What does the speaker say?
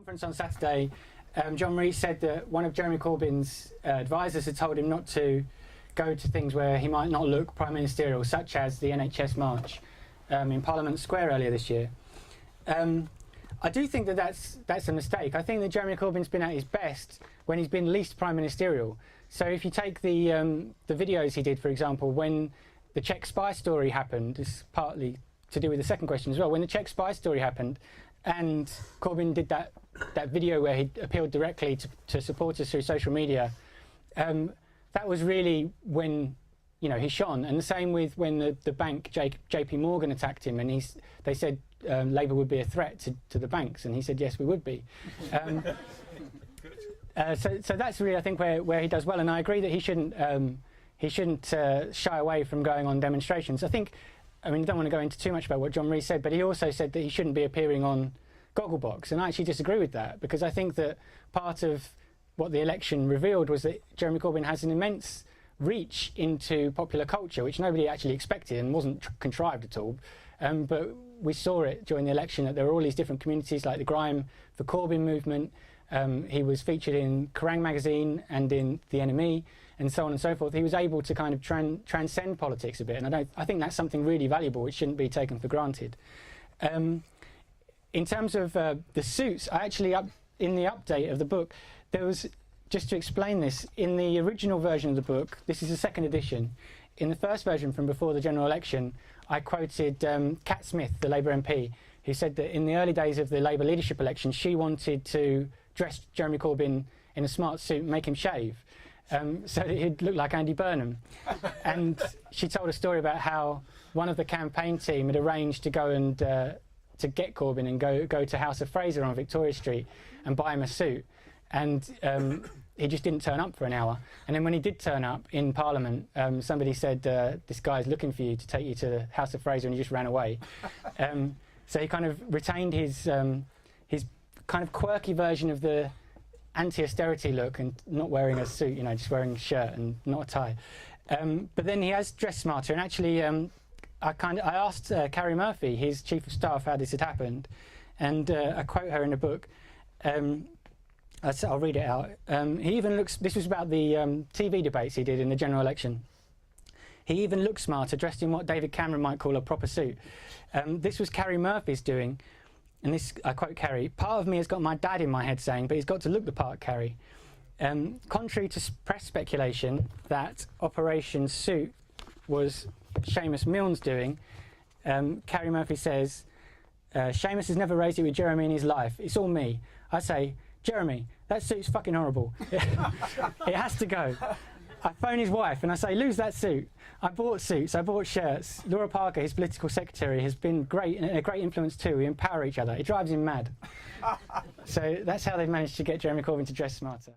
conference on Saturday, John Rees said that one of Jeremy Corbyn's advisors had told him not to go to things where he might not look prime ministerial, such as the NHS march in Parliament Square earlier this year. I do think that that's a mistake. I think that Jeremy Corbyn's been at his best when he's been least prime ministerial. So if you take the videos he did, for example, when the Czech spy story happened, this is partly to do with the second question as well, when the Czech spy story happened and Corbyn did that video where he appealed directly to supporters through social media, that was really when he shone. And the same with when the bank JP Morgan attacked him, and they said Labour would be a threat to the banks, and he said yes, we would be. So that's really, I think, where he does well, and I agree that he shouldn't shy away from going on demonstrations. I don't want to go into too much about what John Rees said, but he also said that he shouldn't be appearing on Gogglebox, and I actually disagree with that, because I think that part of what the election revealed was that Jeremy Corbyn has an immense reach into popular culture, which nobody actually expected and wasn't contrived at all. But we saw it during the election, that there were all these different communities, like the Grime for Corbyn movement. He was featured in Kerrang magazine and in The NME, and so on and so forth. He was able to kind of transcend politics a bit, and I think that's something really valuable which shouldn't be taken for granted. In terms of the suits, I actually, in the update of the book, there was, just to explain this, in the original version of the book, this is the second edition, in the first version from before the general election, I quoted Cat Smith, the Labour MP, who said that in the early days of the Labour leadership election, she wanted to dress Jeremy Corbyn in a smart suit and make him shave, so that he'd look like Andy Burnham. And she told a story about how one of the campaign team had arranged to go and to get Corbyn and go to House of Fraser on Victoria Street and buy him a suit. And he just didn't turn up for an hour. And then when he did turn up in Parliament, somebody said, this guy's looking for you to take you to the House of Fraser, and he just ran away. So he kind of retained his kind of quirky version of the anti-austerity look, and not wearing a suit, just wearing a shirt and not a tie. But then he has dressed smarter, and actually I asked Carrie Murphy, his chief of staff, how this had happened, and I quote her in the book. I'll read it out. He even looks, this was about the TV debates he did in the general election. He even looks smarter, dressed in what David Cameron might call a proper suit. This was Carrie Murphy's doing, and this, I quote Carrie, "Part of me has got my dad in my head saying, but he's got to look the part, Carrie." Contrary to press speculation that Operation Suit was Seamus Milne's doing, Carrie Murphy says, "Seamus has never raised it with Jeremy in his life. It's all me. I say, Jeremy, that suit's fucking horrible. It has to go. I phone his wife and I say, lose that suit. I bought suits, I bought shirts. Laura Parker, his political secretary, has been great and a great influence too. We empower each other. It drives him mad." So that's how they've managed to get Jeremy Corbyn to dress smarter.